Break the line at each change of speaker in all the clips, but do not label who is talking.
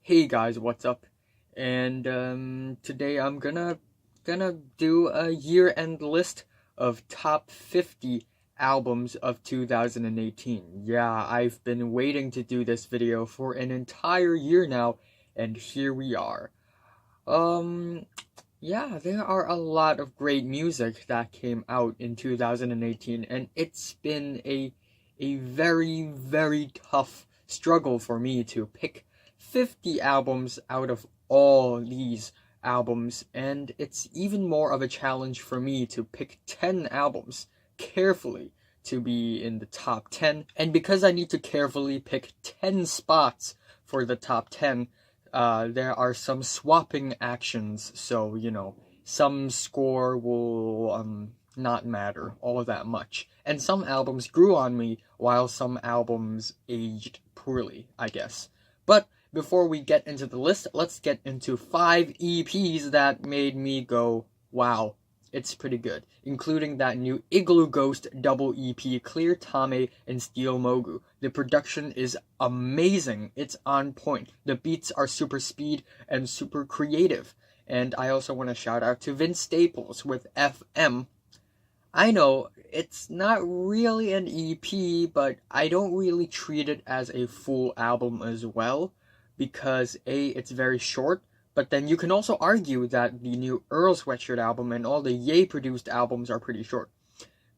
Hey guys, what's up? And today I'm gonna do a year-end list of top 50 albums of 2018. Yeah, I've been waiting to do this video for an entire year now, and here we are. Yeah, there are a lot of great music that came out in 2018, and it's been a very, very tough struggle for me to pick 50 albums out of all these albums, and it's even more of a challenge for me to pick 10 albums carefully to be in the top 10. And because I need to carefully pick 10 spots for the top 10, there are some swapping actions, so, some score will not matter all that much. And some albums grew on me, while some albums aged poorly, I guess. But before we get into the list, let's get into 5 EPs that made me go, wow, it's pretty good, including that new Igloo Ghost double EP, Clear Tame and Steel Mogu. The production is amazing, it's on point, the beats are super speed and super creative. And I also want to shout out to Vince Staples with FM. I know, it's not really an EP, but I don't really treat it as a full album as well, because A, it's very short, but then you can also argue that the new Earl Sweatshirt album and all the Ye produced albums are pretty short.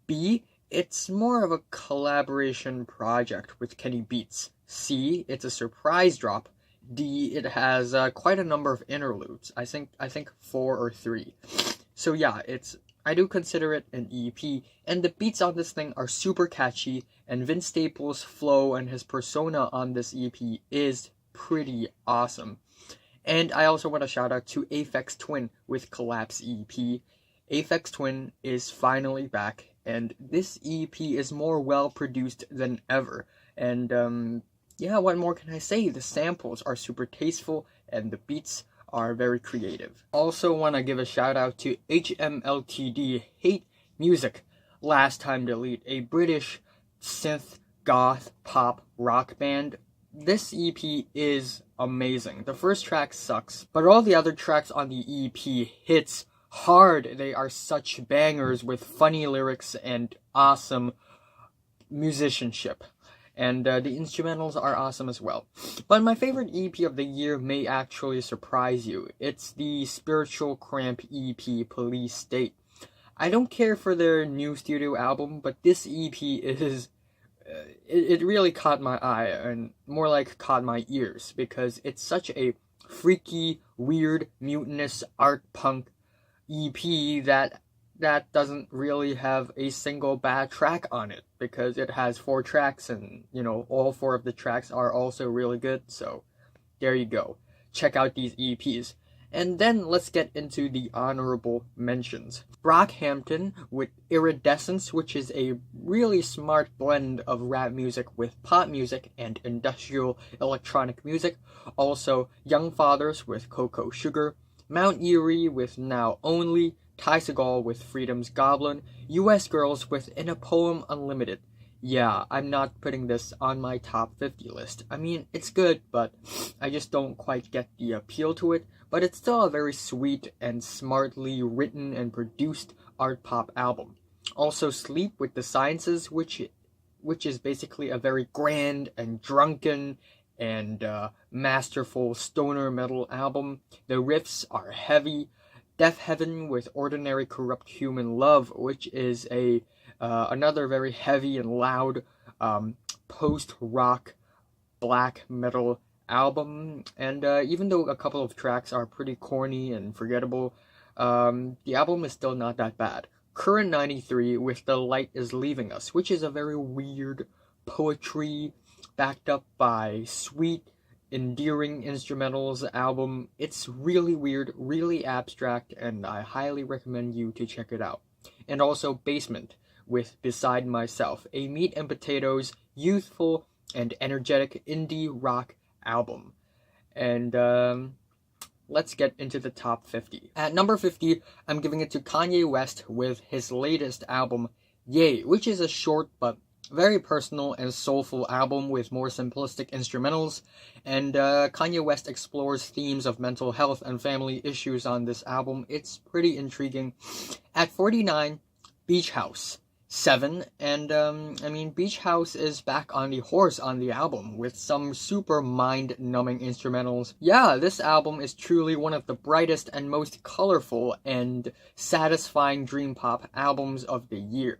B, it's more of a collaboration project with Kenny Beats. C, it's a surprise drop. D, it has quite a number of interludes. I think 4 or 3. So yeah, I do consider it an EP, and the beats on this thing are super catchy, and Vince Staples' flow and his persona on this EP is pretty awesome. And I also want to shout out to Aphex Twin with Collapse EP. Aphex Twin is finally back, and this EP is more well produced than ever. And yeah, what more can I say? The samples are super tasteful, and the beats are very creative. Also want to give a shout out to HMLTD, Hate Music, Last Time Delete, a British synth, goth, pop, rock band. This EP is amazing. The first track sucks, but all the other tracks on the EP hits hard. They are such bangers with funny lyrics and awesome musicianship. And the instrumentals are awesome as well. But my favorite EP of the year may actually surprise you. It's the Spiritual Cramp EP, Police State. I don't care for their new studio album, but this EP is... It really caught my eye, and more like caught my ears, because it's such a freaky, weird, mutinous art punk EP that doesn't really have a single bad track on it, because it has 4 tracks, and, all 4 of the tracks are also really good, so there you go. Check out these EPs. And then let's get into the honorable mentions. Brockhampton with Iridescence, which is a really smart blend of rap music with pop music and industrial electronic music. Also, Young Fathers with Cocoa Sugar. Mount Eerie with Now Only. Segall with Freedom's Goblin. US Girls with In a Poem Unlimited. Yeah, I'm not putting this on my top 50 list. I mean, it's good, but I just don't quite get the appeal to it. But it's still a very sweet and smartly written and produced art pop album. Also, Sleep with The Sciences, which is basically a very grand and drunken and masterful stoner metal album. The riffs are heavy. Deafheaven with Ordinary Corrupt Human Love, which is another very heavy and loud post-rock black metal album. And even though a couple of tracks are pretty corny and forgettable, the album is still not that bad. Current 93 with The Light Is Leaving Us, which is a very weird poetry backed up by sweet, endearing instrumentals album. It's really weird, really abstract, and I highly recommend you to check it out. And also Basement with Beside Myself, a meat and potatoes, youthful, and energetic indie rock album. And let's get into the top 50. At number 50, I'm giving it to KanYe West with his latest album, Ye, which is a short but Very personal and soulful album with more simplistic instrumentals, and KanYe West explores themes of mental health and family issues on this album. It's pretty intriguing. At 49, Beach House. 7, and Beach House is back on the horse on the album with some super mind-numbing instrumentals. Yeah, this album is truly one of the brightest and most colorful and satisfying dream pop albums of the year.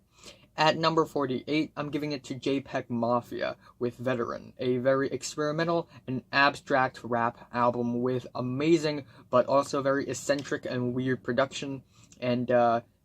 At number 48, I'm giving it to JPEGMAFIA with Veteran, a very experimental and abstract rap album with amazing but also very eccentric and weird production, and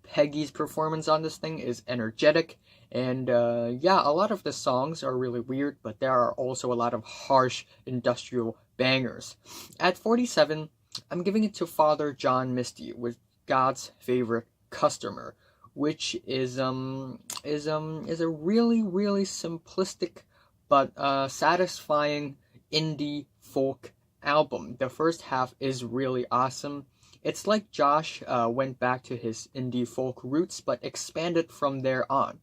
Peggy's performance on this thing is energetic, and yeah, a lot of the songs are really weird, but there are also a lot of harsh industrial bangers. At 47, I'm giving it to Father John Misty with God's Favorite Customer, which is a really, really simplistic but satisfying indie folk album. The first half is really awesome. It's like Josh went back to his indie folk roots but expanded from there on.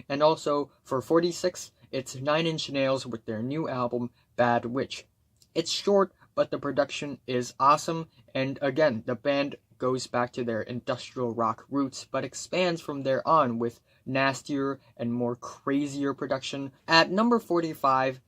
And also, for 46, it's 9 Inch Nails with their new album, Bad Witch. It's short, but the production is awesome, and again, the band goes back to their industrial rock roots, but expands from there on with nastier and more crazier production. At number 45,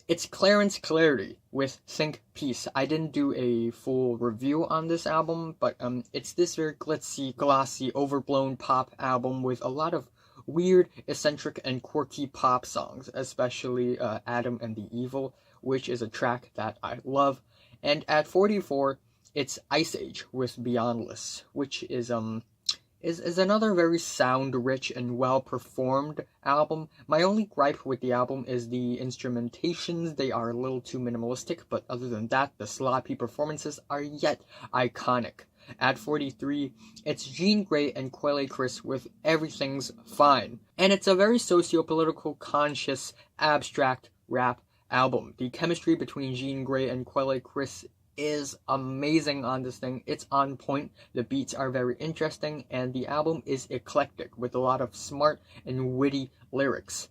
it's Clarence Clarity with Think Peace. I didn't do a full review on this album, but it's this very glitzy, glossy, overblown pop album with a lot of weird, eccentric, and quirky pop songs, especially Adam and the Evil, which is a track that I love. And at 44, it's Iceage with Beyondless, which is another very sound-rich and well-performed album. My only gripe with the album is the instrumentations. They are a little too minimalistic, but other than that, the sloppy performances are yet iconic. At 43, it's Jean Grae and Quelle Chris with Everything's Fine. And it's a very socio-political, conscious, abstract rap album. The chemistry between Jean Grae and Quelle Chris is amazing on this thing. It's on point, the beats are very interesting, and the album is eclectic with a lot of smart and witty lyrics.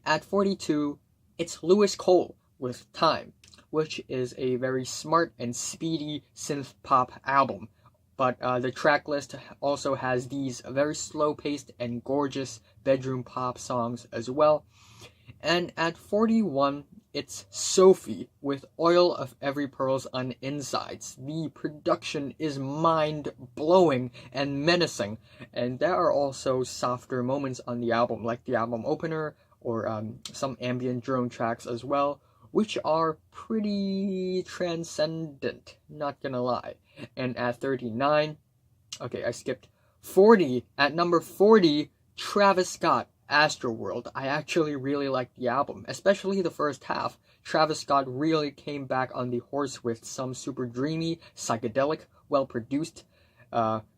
At 42, it's Louis Cole with Time, which is a very smart and speedy synth pop album. But the track list also has these very slow-paced and gorgeous bedroom pop songs as well. And at 41, it's SOPHIE with Oil of Every Pearl's on Insides. The production is mind-blowing and menacing, and there are also softer moments on the album, like the album opener, or some ambient drone tracks as well, which are pretty transcendent, not gonna lie. And at 39, okay, I skipped 40. At number 40, Travis Scott, Astroworld. I actually really liked the album, especially the first half. Travis Scott really came back on the horse with some super dreamy, psychedelic, well-produced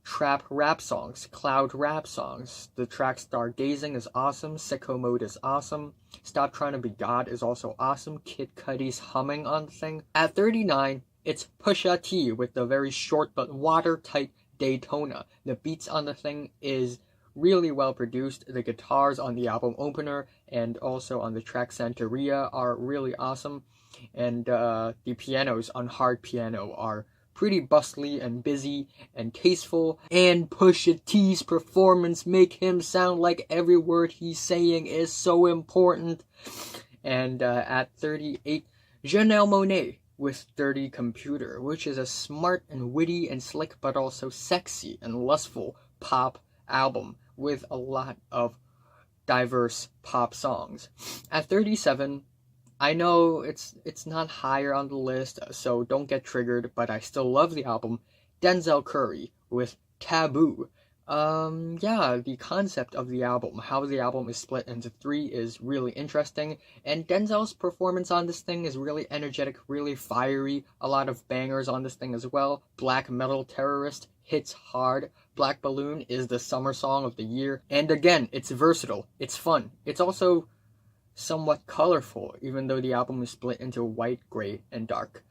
trap rap songs, cloud rap songs. The track Stargazing is awesome, Sicko Mode is awesome, Stop Trying to Be God is also awesome, Kid Cudi's humming on the thing. At 39, it's Pusha-T with the very short but watertight Daytona. The beats on the thing is really well produced. The guitars on the album opener and also on the track Santeria are really awesome, and the pianos on hard piano are pretty bustly and busy and tasteful, and Pusha T's performance make him sound like every word he's saying is so important. And at 38, Janelle Monáe with Dirty Computer, which is a smart and witty and slick but also sexy and lustful pop album with a lot of diverse pop songs. At 37, I know it's not higher on the list, so don't get triggered, but I still love the album. Denzel Curry with Taboo. Yeah, the concept of the album, how the album is split into 3 is really interesting, and Denzel's performance on this thing is really energetic, really fiery, a lot of bangers on this thing as well. Black Metal Terrorist hits hard. Black Balloon is the summer song of the year, and again, it's versatile, it's fun, it's also somewhat colorful, even though the album is split into white, gray, and dark.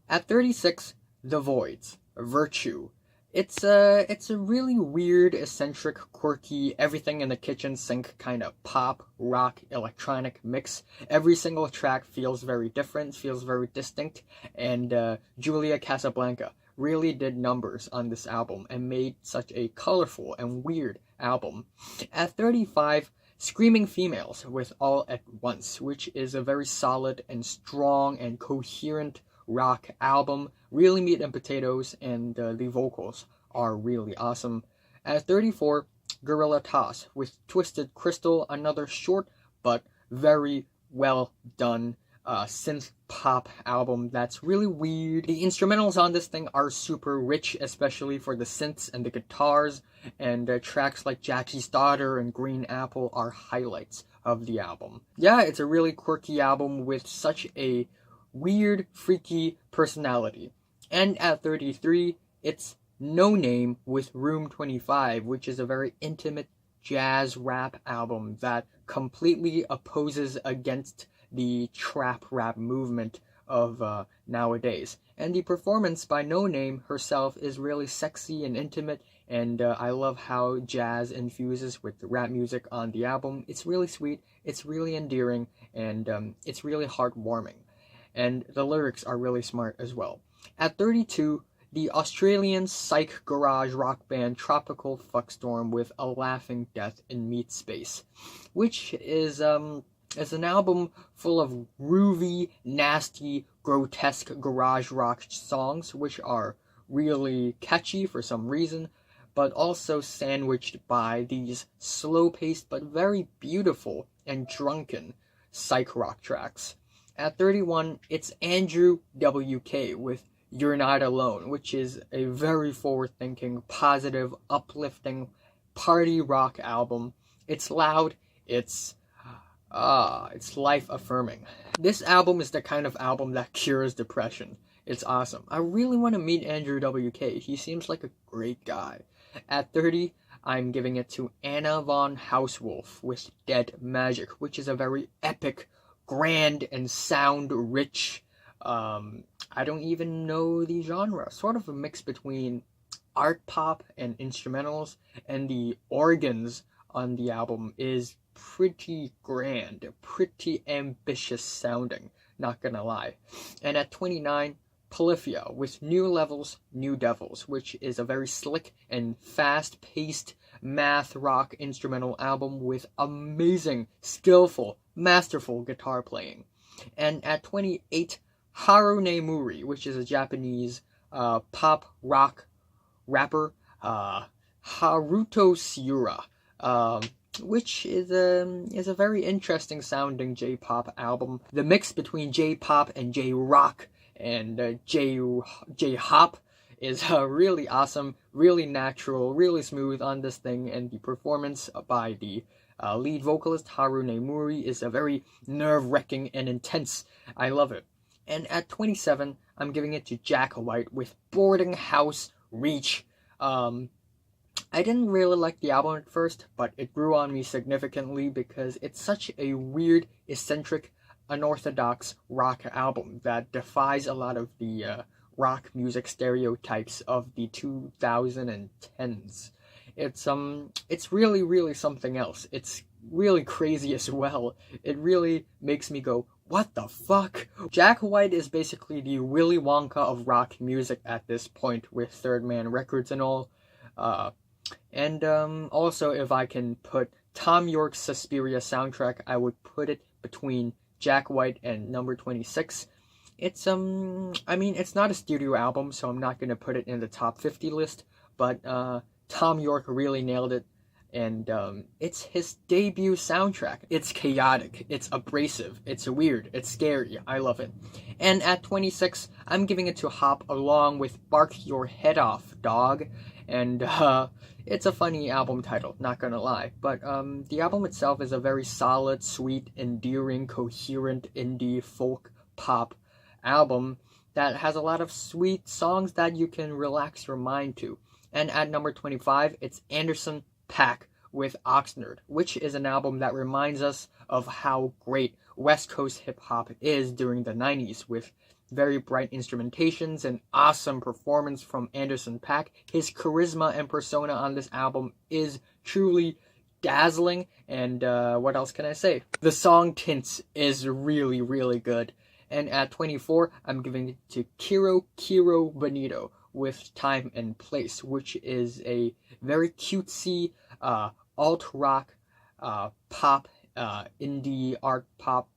At 36, The Voidz, Virtue. It's a really weird, eccentric, quirky, everything in the kitchen sink kind of pop, rock, electronic mix. Every single track feels very different, feels very distinct, and Julia Casablanca really did numbers on this album and made such a colorful and weird album. At 35, Screaming Females with All at Once, which is a very solid and strong and coherent rock album, really meat and potatoes, and the vocals are really awesome. At 34, Guerilla Toss with Twisted Crystal, another short but very well done synth pop album that's really weird. The instrumentals on this thing are super rich, especially for the synths and the guitars, and tracks like Jackie's Daughter and Green Apple are highlights of the album. Yeah, it's a really quirky album with such a weird, freaky personality. And at 33, it's No Name with Room 25, which is a very intimate jazz rap album that completely opposes against the trap rap movement of nowadays. And the performance by No Name herself is really sexy and intimate, and I love how jazz infuses with the rap music on the album. It's really sweet, it's really endearing, and it's really heartwarming. And the lyrics are really smart as well. At 32, the Australian psych garage rock band Tropical Fuckstorm with A Laughing Death in Meat Space, which is an album full of groovy, nasty, grotesque garage rock songs, which are really catchy for some reason, but also sandwiched by these slow-paced but very beautiful and drunken psych rock tracks. At 31, it's Andrew WK with You're Not Alone, which is a very forward-thinking, positive, uplifting, party rock album. It's loud, it's life-affirming. This album is the kind of album that cures depression. It's awesome. I really want to meet Andrew WK. He seems like a great guy. At 30, I'm giving it to Anna von Hauswolf with Dead Magic, which is a very epic, grand and sound rich, I don't even know the genre, sort of a mix between art pop and instrumentals, and the organs on the album is pretty grand, pretty ambitious sounding, not gonna lie. And at 29, Polyphia with New Levels, New Devils, which is a very slick and fast-paced math rock instrumental album with amazing, skillful, masterful guitar playing. And at 28, Harune Muri, which is a Japanese pop rock rapper, Haruto Siura, which is a very interesting sounding J-pop album. The mix between J-pop and J-rock and J-hop is really awesome, really natural, really smooth on this thing, and the performance by the lead vocalist Harune Muri is a very nerve-wracking and intense. I love it. And at 27, I'm giving it to Jack White with Boarding House Reach. I didn't really like the album at first, but it grew on me significantly because it's such a weird, eccentric, unorthodox rock album that defies a lot of the rock music stereotypes of the 2010s. It's really, really something else. It's really crazy as well. It really makes me go, what the fuck? Jack White is basically the Willy Wonka of rock music at this point with Third Man Records and all. Also, if I can put Tom York's Suspiria soundtrack, I would put it between Jack White and number 26. It's it's not a studio album, so I'm not gonna put it in the top 50 list, but Tom York really nailed it, and it's his debut soundtrack. It's chaotic, it's abrasive, it's weird, it's scary, I love it. And at 26, I'm giving it to Hop along with Bark Your Head Off, Dog, and it's a funny album title, not gonna lie, but the album itself is a very solid, sweet, endearing, coherent indie folk pop album that has a lot of sweet songs that you can relax your mind to. And at number 25, it's Anderson .Paak with Oxnard, which is an album that reminds us of how great West Coast hip-hop is during the 90s with very bright instrumentations, and awesome performance from Anderson .Paak. His charisma and persona on this album is truly dazzling, and what else can I say? The song Tints is really, really good. And at 24, I'm giving it to Kiro Bonito with Time and Place, which is a very cutesy alt-rock, pop, indie art pop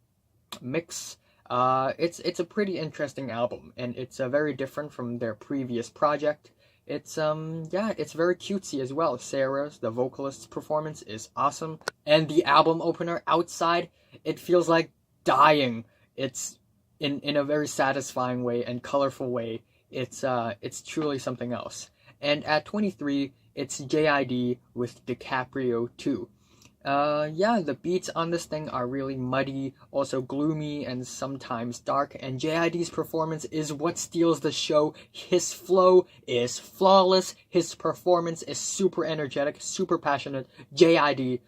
mix. It's a pretty interesting album, and it's very different from their previous project. It's it's very cutesy as well. Sarah's, the vocalist's performance, is awesome, and the album opener, Outside, it feels like dying. It's in a very satisfying way and colorful way. It's truly something else. And at 23, it's JID with DiCaprio 2. The beats on this thing are really muddy, also gloomy, and sometimes dark, and JID's performance is what steals the show. His flow is flawless, his performance is super energetic, super passionate. JID,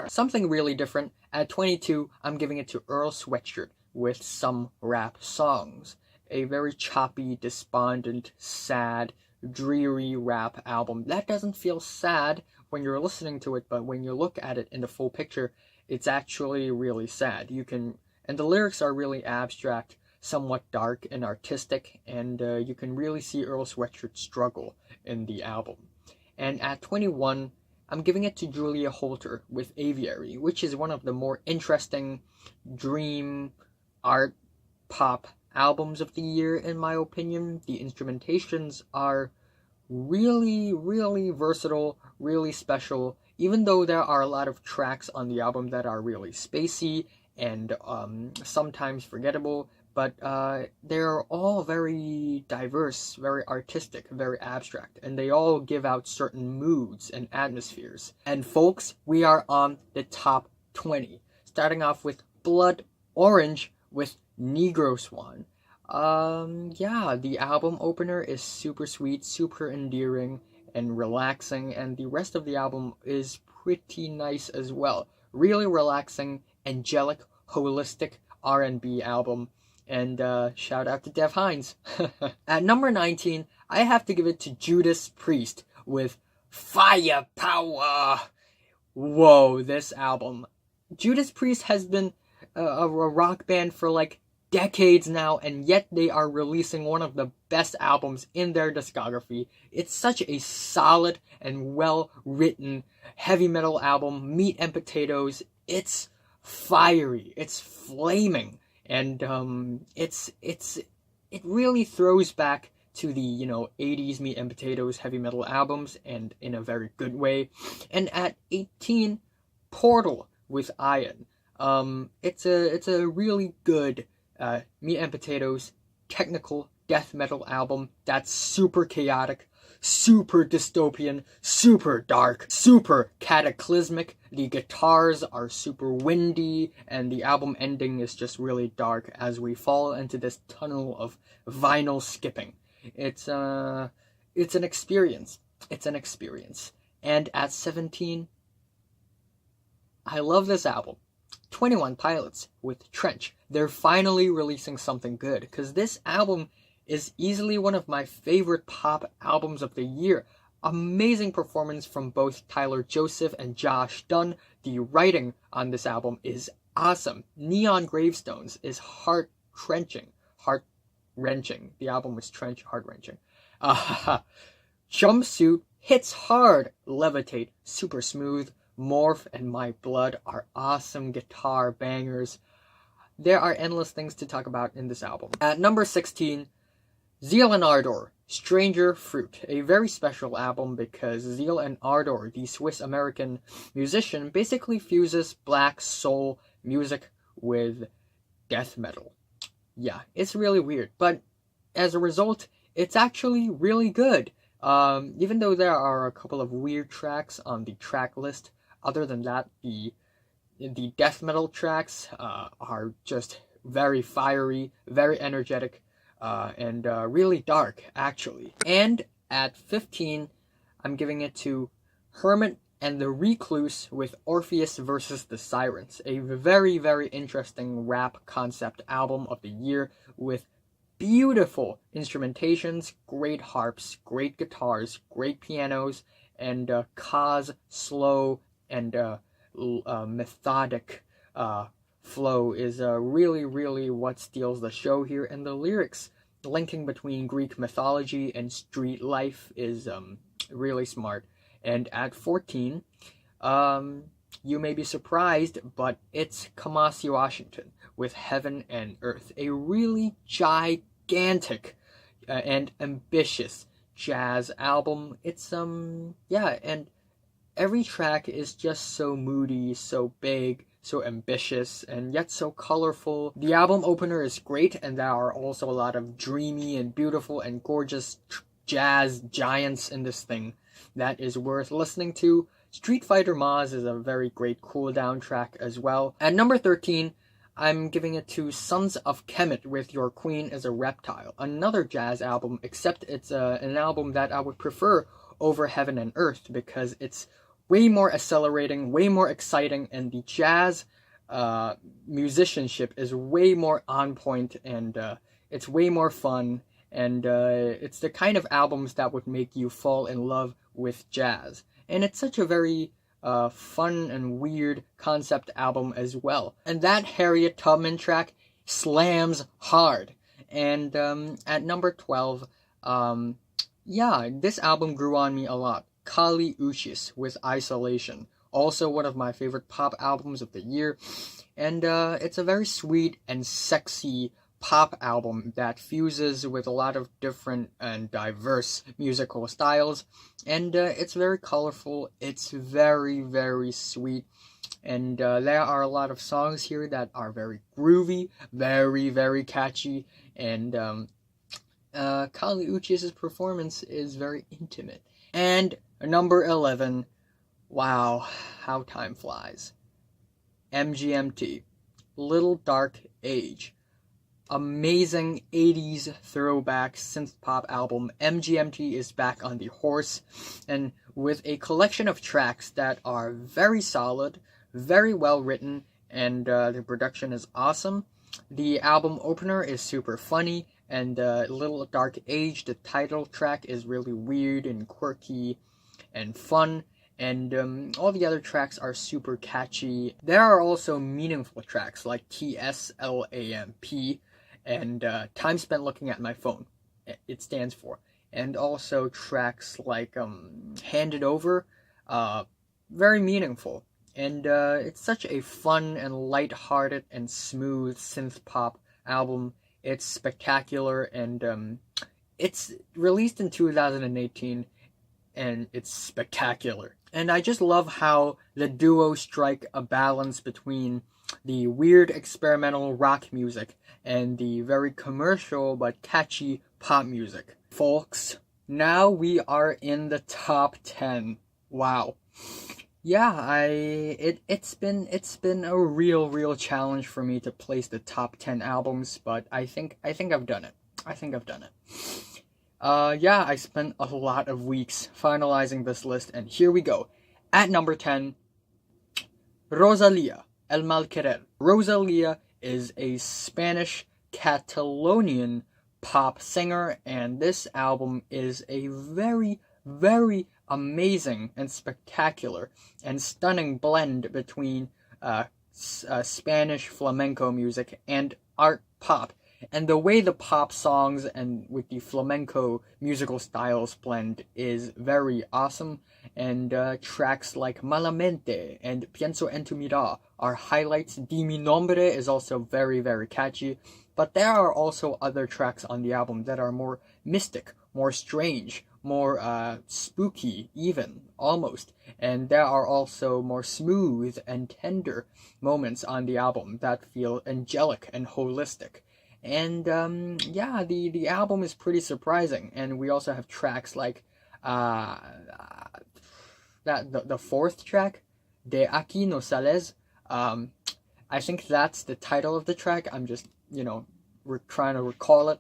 something really different. At 22, I'm giving it to Earl Sweatshirt with Some Rap Songs. A very choppy, despondent, sad, dreary rap album. That doesn't feel sad when you're listening to it, but when you look at it in the full picture, it's actually really sad. And the lyrics are really abstract, somewhat dark and artistic, and you can really see Earl Sweatshirt's struggle in the album. And at 21, I'm giving it to Julia Holter with Aviary, which is one of the more interesting dream art pop albums of the year, in my opinion. The instrumentations are really, really versatile, really special, even though there are a lot of tracks on the album that are really spacey and sometimes forgettable, but they're all very diverse, very artistic, very abstract, and they all give out certain moods and atmospheres. And folks, we are on the top 20, starting off with Blood Orange with Negro Swan. The album opener is super sweet, super endearing, and relaxing, and the rest of the album is pretty nice as well. Really relaxing, angelic, holistic R&B album, and shout out to Dev Hynes. At number 19, I have to give it to Judas Priest with Firepower. Whoa, this album. Judas Priest has been a rock band for like decades now, and yet they are releasing one of the best albums in their discography. It's such a solid and well-written heavy metal album, meat and potatoes. It's fiery, it's flaming, and it really throws back to the 80s meat and potatoes heavy metal albums, and in a very good way. And at 18, Portal with Iron. It's a really good meat and potatoes technical death metal album that's super chaotic, super dystopian, super dark, super cataclysmic. The guitars are super windy, and the album ending is just really dark as we fall into this tunnel of vinyl skipping. It's an experience. It's an experience. And at 17, I love this album. 21 Pilots with Trench. They're finally releasing something good, because this album is easily one of my favorite pop albums of the year. Amazing performance from both Tyler Joseph and Josh Dunn. The writing on this album is awesome. Neon Gravestones is heart-wrenching. The album was heart-wrenching. Jumpsuit hits hard. Levitate, super smooth. Morph and My Blood are awesome guitar bangers. There are endless things to talk about in this album. At number 16, Zeal and Ardor, Stranger Fruit. A very special album because Zeal and Ardor, the Swiss-American musician, basically fuses black soul music with death metal. Yeah, it's really weird, but as a result, it's actually really good. Even though there are a couple of weird tracks on the track list, other than that, the death metal tracks are just very fiery, very energetic, and really dark, actually. And at 15, I'm giving it to Hermit and the Recluse with Orpheus versus the Sirens. A very, very interesting rap concept album of the year with beautiful instrumentations, great harps, great guitars, great pianos, and Ka's slow and methodic flow is really what steals the show here, and the lyrics linking between Greek mythology and street life is really smart. And at 14, you may be surprised, but it's KanYe Washington with Heaven and Earth, a really gigantic and ambitious jazz album. It's yeah, and every track is just so moody, so big, so ambitious, and yet so colorful. The album opener is great, and there are also a lot of dreamy and beautiful and gorgeous jazz giants in this thing that is worth listening to. Street Fighter Maz is a very great cool down track as well. At number 13, I'm giving it to Sons of Kemet with Your Queen is a Reptile. Another jazz album, except it's an album that I would prefer over Heaven and Earth because it's way more accelerating, way more exciting, and the jazz musicianship is way more on point, and it's way more fun, and it's the kind of albums that would make you fall in love with jazz. And it's such a very fun and weird concept album as well. And that Harriet Tubman track slams hard. And at number 12, yeah, this album grew on me a lot. Kali Uchis with Isolation. Also one of my favorite pop albums of the year. And it's a very sweet and sexy pop album that fuses with a lot of different and diverse musical styles. And it's very colorful. It's very sweet. And there are a lot of songs here that are very groovy, very catchy. And Kali Uchis' performance is very intimate. And number 11, wow, how time flies. MGMT, Little Dark Age. Amazing 80s throwback synth pop album. MGMT is back on the horse, and with a collection of tracks that are very solid, very well written, and the production is awesome. The album opener is super funny, and Little Dark Age, the title track, is really weird and quirky and fun, and all the other tracks are super catchy. There are also meaningful tracks like TSLAMP, and Time Spent Looking at My Phone, it stands for. And also tracks like Handed Over, very meaningful. And it's such a fun and light-hearted and smooth synth pop album. It's spectacular, and it's released in 2018, and it's spectacular. And I just love how the duo strike a balance between the weird experimental rock music and the very commercial but catchy pop music. Folks, now we are in the top 10. Wow. Yeah, it's been a real challenge for me to place the top 10 albums, but I think I've done it. Yeah, I spent a lot of weeks finalizing this list, and here we go. At number 10, Rosalía, El Mal Querer. Rosalía is a Spanish Catalonian pop singer, and this album is a very amazing and spectacular and stunning blend between Spanish flamenco music and art pop. And the way the pop songs and with the flamenco musical styles blend is very awesome. And tracks like Malamente and Pienso en tu mirar are highlights. Di mi nombre is also very catchy. But there are also other tracks on the album that are more mystic, more strange, more spooky even, almost. And there are also more smooth and tender moments on the album that feel angelic and holistic. And yeah, the album is pretty surprising, and we also have tracks like the fourth track, De Aquí No Sales. I think that's the title of the track. I'm just we're trying to recall it,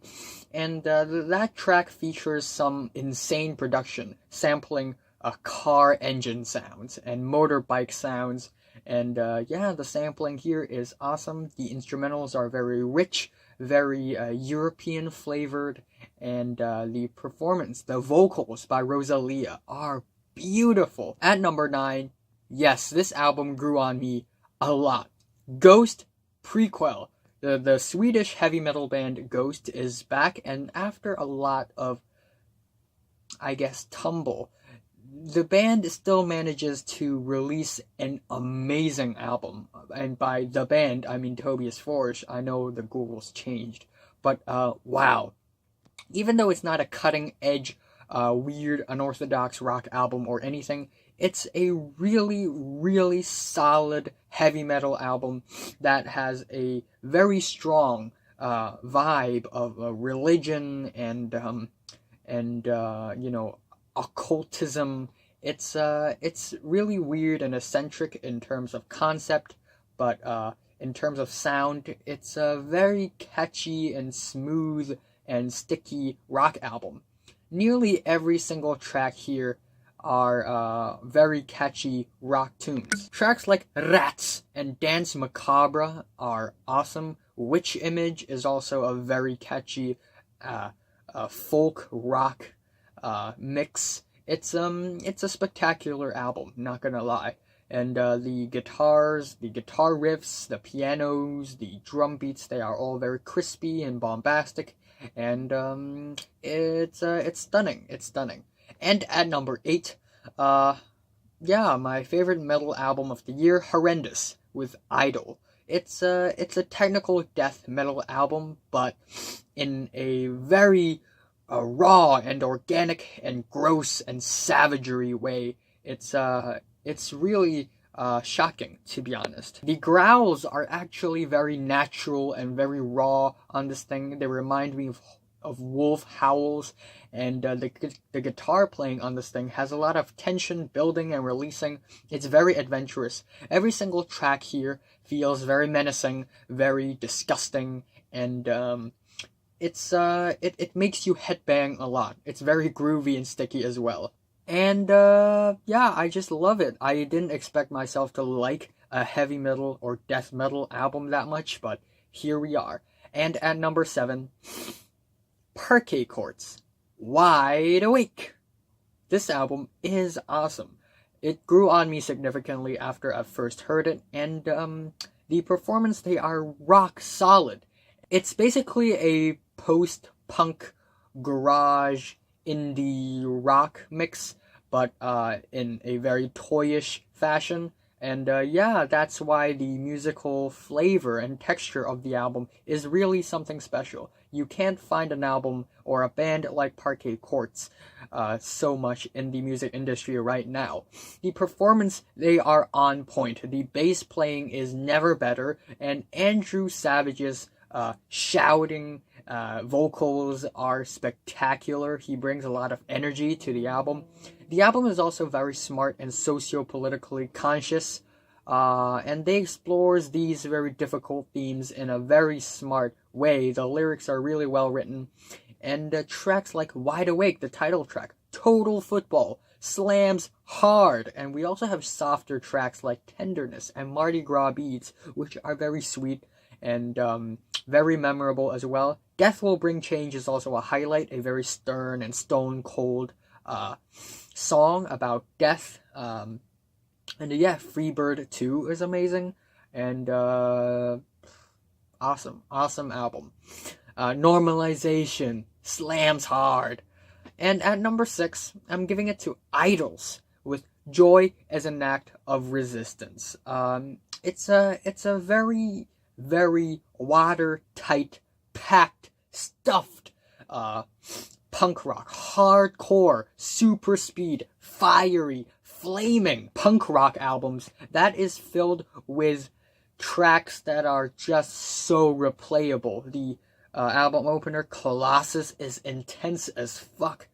and that track features some insane production, sampling car engine sounds and motorbike sounds. And yeah, the sampling here is awesome. The instrumentals are very rich, very European flavored, and the performance, the vocals by Rosalia are beautiful. At number 9, yes, this album grew on me a lot. Ghost Prequel. The Swedish heavy metal band Ghost is back, and after a lot of, I guess, tumble, the band still manages to release an amazing album. And by the band, I mean Tobias Forge. I know the Google's changed. But, wow. Even though it's not a cutting-edge, weird, unorthodox rock album or anything, it's a really, really solid heavy metal album that has a very strong vibe of religion and you know, occultism. It's really weird and eccentric in terms of concept, but in terms of sound, it's a very catchy and smooth and sticky rock album. Nearly every single track here are very catchy rock tunes. Tracks like Rats and Dance Macabre are awesome. Witch Image is also a very catchy folk rock mix. It's a spectacular album, not gonna lie. And the guitars, the guitar riffs, the pianos, the drum beats, they are all very crispy and bombastic. And it's stunning. It's stunning. And at number 8, yeah, my favorite metal album of the year, Horrendous, with Idol. It's a technical death metal album, but in a very raw and organic and gross and savagery way. It's really shocking, to be honest. The growls are actually very natural and very raw on this thing. They remind me of wolf howls, and the guitar playing on this thing has a lot of tension building and releasing. It's very adventurous. Every single track here feels very menacing, very disgusting, and it makes you headbang a lot. It's very groovy and sticky as well. And yeah, I just love it. I didn't expect myself to like a heavy metal or death metal album that much, but here we are. And at number 7, Parquet Courts, Wide Awake. This album is awesome. It grew on me significantly after I first heard it, and the performance, they are rock solid. It's basically a post-punk garage indie rock mix, but in a very toyish fashion. And yeah, that's why the musical flavor and texture of the album is really something special. You can't find an album or a band like Parquet Courts so much in the music industry right now. The performance, they are on point. The bass playing is never better, and Andrew Savage's shouting vocals are spectacular. He brings a lot of energy to the album. The album is also very smart and socio-politically conscious, and they explores these very difficult themes in a very smart way. The lyrics are really well written, and tracks like Wide Awake, the title track, Total Football, slams hard. And we also have softer tracks like Tenderness and Mardi Gras Beads, which are very sweet and very memorable as well. Death Will Bring Change is also a highlight, a very stern and stone cold song about death. And yeah, Freebird 2 is amazing, and awesome album. Normalization slams hard. And at number 6, I'm giving it to Idols with Joy as an Act of Resistance. It's a very, very watertight, packed, stuffed punk rock, hardcore, super speed, fiery, flaming punk rock albums that is filled with tracks that are just so replayable. The album opener, Colossus, is intense as fuck.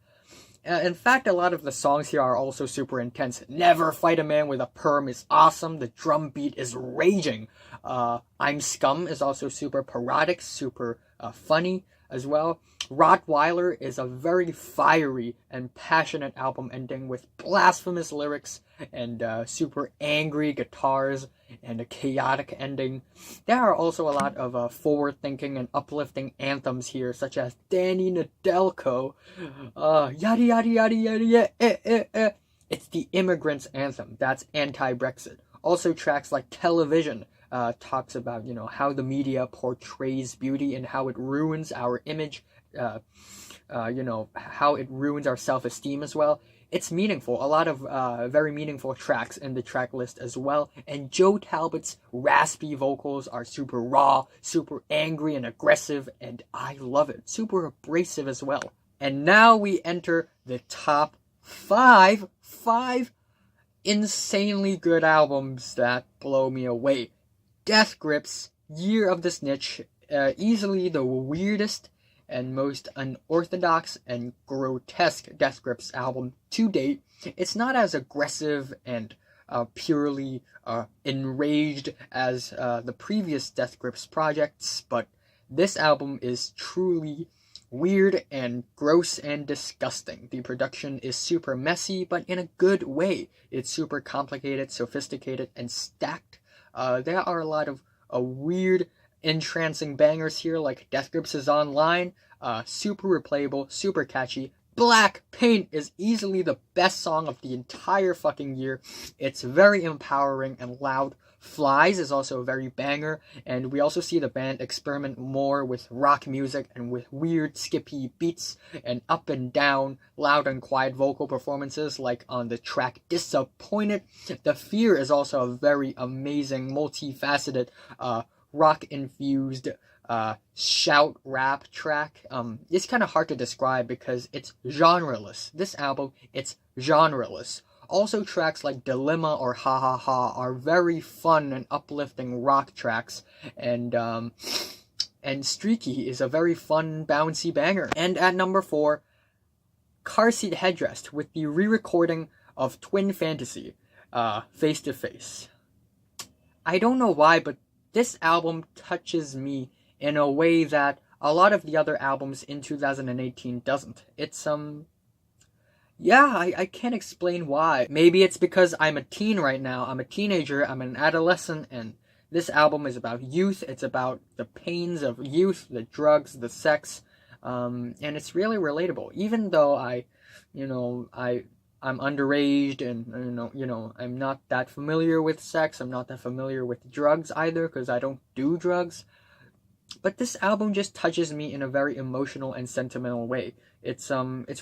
In fact, a lot of the songs here are also super intense. Never Fight a Man with a Perm is awesome. The drum beat is raging. I'm Scum is also super parodic, super funny. as well. Rottweiler is a very fiery and passionate album ending with blasphemous lyrics and super angry guitars and a chaotic ending. There are also a lot of forward-thinking and uplifting anthems here, such as Danny Nadelko, yada yada yada yada yada. It's the immigrant's anthem. That's anti-Brexit. Also, tracks like Television talks about, how the media portrays beauty and how it ruins our image, how it ruins our self-esteem as well. It's meaningful. A lot of very meaningful tracks in the track list as well. And Joe Talbot's raspy vocals are super raw, super angry and aggressive, and I love it. Super abrasive as well. And now we enter the top five insanely good albums that blow me away. Death Grips, Year of the Snitch, easily the weirdest and most unorthodox and grotesque Death Grips album to date. It's not as aggressive and purely enraged as the previous Death Grips projects, but this album is truly weird and gross and disgusting. The production is super messy, but in a good way. It's super complicated, sophisticated, and stacked. There are a lot of weird, entrancing bangers here, like Death Grips is Online, super replayable, super catchy. Black Paint is easily the best song of the entire fucking year. It's very empowering and loud. Flies is also a very banger, and we also see the band experiment more with rock music and with weird skippy beats and up and down, loud and quiet vocal performances like on the track Disappointed. The Fear is also a very amazing, multifaceted, rock-infused shout rap track. It's kind of hard to describe because it's genreless. This album, it's genreless. Also, tracks like Dilemma or Ha Ha Ha are very fun and uplifting rock tracks, and Streaky is a very fun, bouncy banger. And at number 4, Car Seat Headrest with the re-recording of Twin Fantasy, Face to Face. I don't know why, but this album touches me in a way that a lot of the other albums in 2018 doesn't. It's I can't explain why. Maybe it's because I'm a teen right now. I'm a teenager, I'm an adolescent, and this album is about youth. It's about the pains of youth, the drugs, the sex, and it's really relatable. Even though I'm underage and, I'm not that familiar with sex, I'm not that familiar with drugs either, because I don't do drugs. But this album just touches me in a very emotional and sentimental way. It's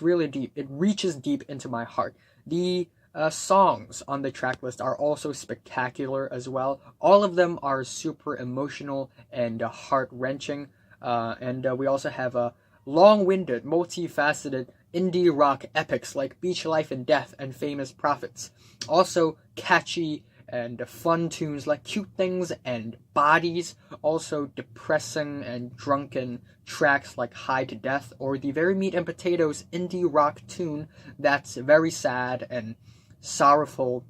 really deep. It reaches deep into my heart. The songs on the track list are also spectacular as well. All of them are super emotional and heart-wrenching. And we also have long-winded, multifaceted indie rock epics like Beach Life and Death and Famous Prophets. Also catchy and fun tunes like Cute Things and Bodies. Also depressing and drunken tracks like High to Death, or the very meat and potatoes indie rock tune that's very sad and sorrowful,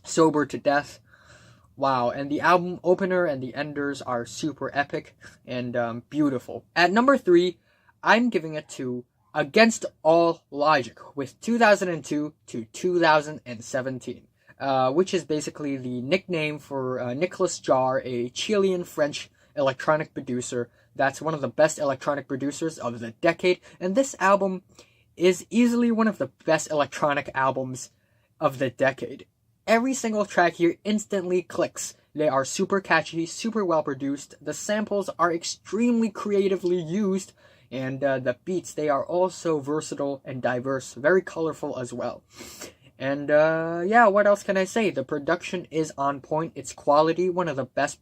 Sober to Death. Wow, and the album opener and the enders are super epic and beautiful. At number 3, I'm giving it to Against All Logic with 2002 to 2017. Which is basically the nickname for Nicolas Jarre, a Chilean-French electronic producer that's one of the best electronic producers of the decade. And this album is easily one of the best electronic albums of the decade. Every single track here instantly clicks. They are super catchy, super well produced. The samples are extremely creatively used. And the beats, they are also versatile and diverse, very colorful as well. And, what else can I say? The production is on point. It's quality, one of the best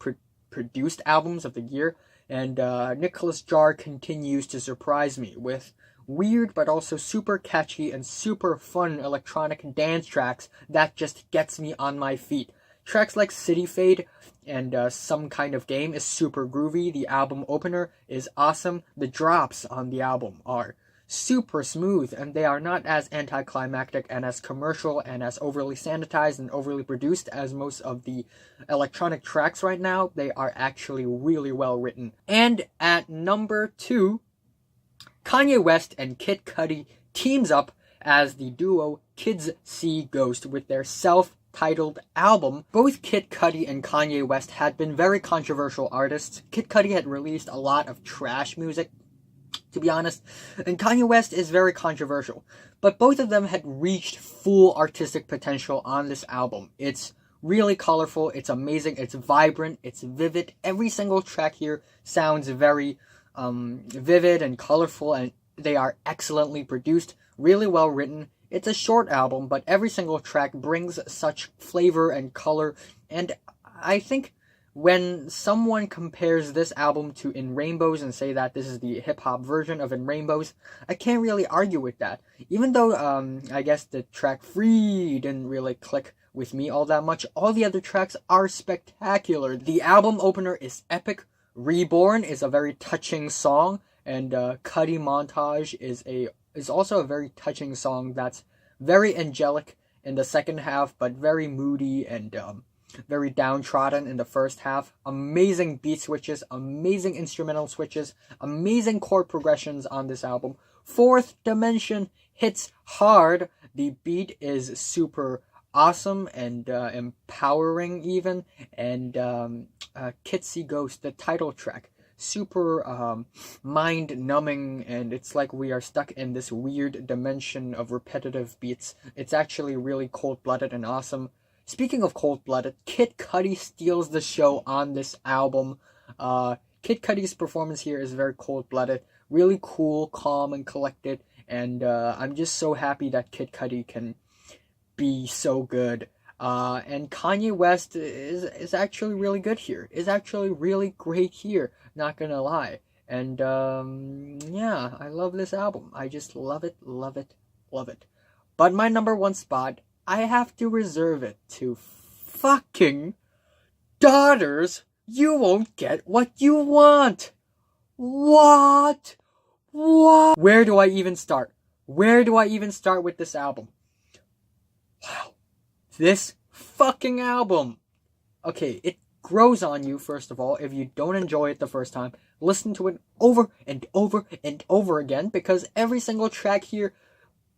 produced albums of the year. And Nicolas Jarre continues to surprise me with weird but also super catchy and super fun electronic dance tracks that just gets me on my feet. Tracks like City Fade and Some Kind of Game is super groovy. The album opener is awesome. The drops on the album are super smooth, and they are not as anticlimactic and as commercial and as overly sanitized and overly produced as most of the electronic tracks right now. They are actually really well written. And at number 2, KanYe West and Kid Cudi teams up as the duo Kids See Ghost with their self-titled album. Both Kid Cudi and KanYe West had been very controversial artists. Kid Cudi had released a lot of trash music, to be honest, and KanYe West is very controversial. But both of them had reached full artistic potential on this album. It's really colorful, it's amazing, it's vibrant, it's vivid. Every single track here sounds very vivid and colorful, and they are excellently produced, really well written. It's a short album, but every single track brings such flavor and color, and I think when someone compares this album to In Rainbows and say that this is the hip-hop version of In Rainbows, I can't really argue with that. Even though, I guess the track Free didn't really click with me all that much, all the other tracks are spectacular. The album opener is epic. Reborn is a very touching song, and Cudi Montage is also a very touching song that's very angelic in the second half, but very moody and very downtrodden in the first half. Amazing beat switches, amazing instrumental switches, amazing chord progressions on this album. Fourth Dimension hits hard. The beat is super awesome and empowering even, and Kids See Ghost, the title track, super mind-numbing, and it's like we are stuck in this weird dimension of repetitive beats. It's actually really cold-blooded and awesome. Speaking of cold-blooded, Kid Cudi steals the show on this album. Kid Cudi's performance here is very cold-blooded, really cool, calm, and collected, and I'm just so happy that Kid Cudi can be so good. And KanYe West is actually really good here. Is actually really great here, not gonna lie. And yeah, I love this album. I just love it, love it, love it. But my number one spot, I have to reserve it to fucking Daughters. You won't get what you want. What? Where do I even start? Where do I even start with this album? Wow. This fucking album. Okay, it grows on you, first of all. If you don't enjoy it the first time, listen to it over and over and over again, because every single track here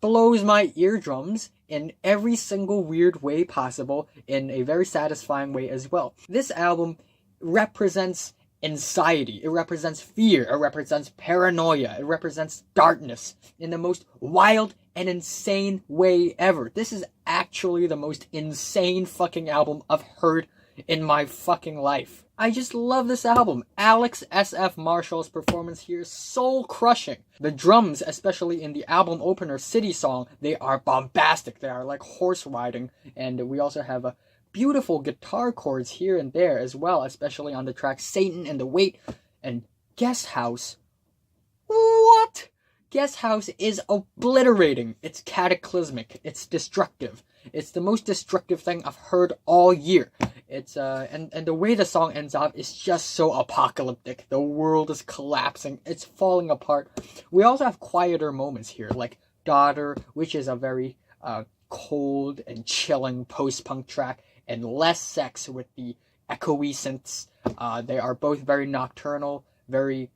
blows my eardrums in every single weird way possible, in a very satisfying way as well. This album represents anxiety, it represents fear, it represents paranoia, it represents darkness in the most wild and insane way ever. This is actually the most insane fucking album I've heard in my fucking life. I just love this album. Alex S.F. Marshall's performance here is soul crushing. The drums, especially in the album opener City Song, they are bombastic. They are like horse riding, and we also have a beautiful guitar chords here and there as well, especially on the track Satan and the Weight and Guest House. What? Guest House is obliterating. It's cataclysmic. It's destructive. It's the most destructive thing I've heard all year. It's and the way the song ends up is just so apocalyptic. The world is collapsing. It's falling apart. We also have quieter moments here, like Daughter, which is a very cold and chilling post-punk track, and Less Sex with the echoey synths. They are both very nocturnal, very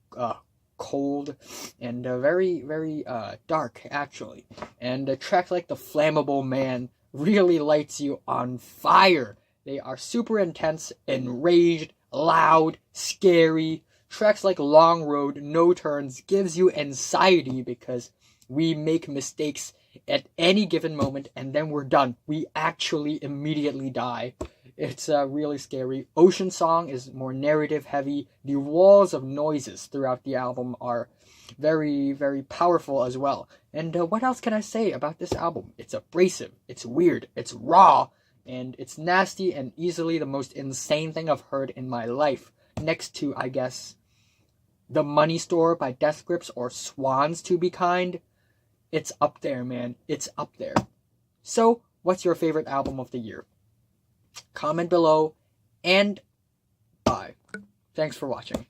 cold, and very, very dark, actually. And a track like The Flammable Man really lights you on fire. They are super intense, enraged, loud, scary. Tracks like Long Road, No Turns gives you anxiety because we make mistakes at any given moment and then we're done. We actually immediately die. It's really scary. Ocean Song is more narrative heavy. The walls of noises throughout the album are very, very powerful as well. And what else can I say about this album? It's abrasive, it's weird, it's raw, and it's nasty, and easily the most insane thing I've heard in my life. Next to, I guess, The Money Store by Death Grips or Swans to Be Kind. It's up there, man. It's up there. So, what's your favorite album of the year? Comment below, and bye. Thanks for watching.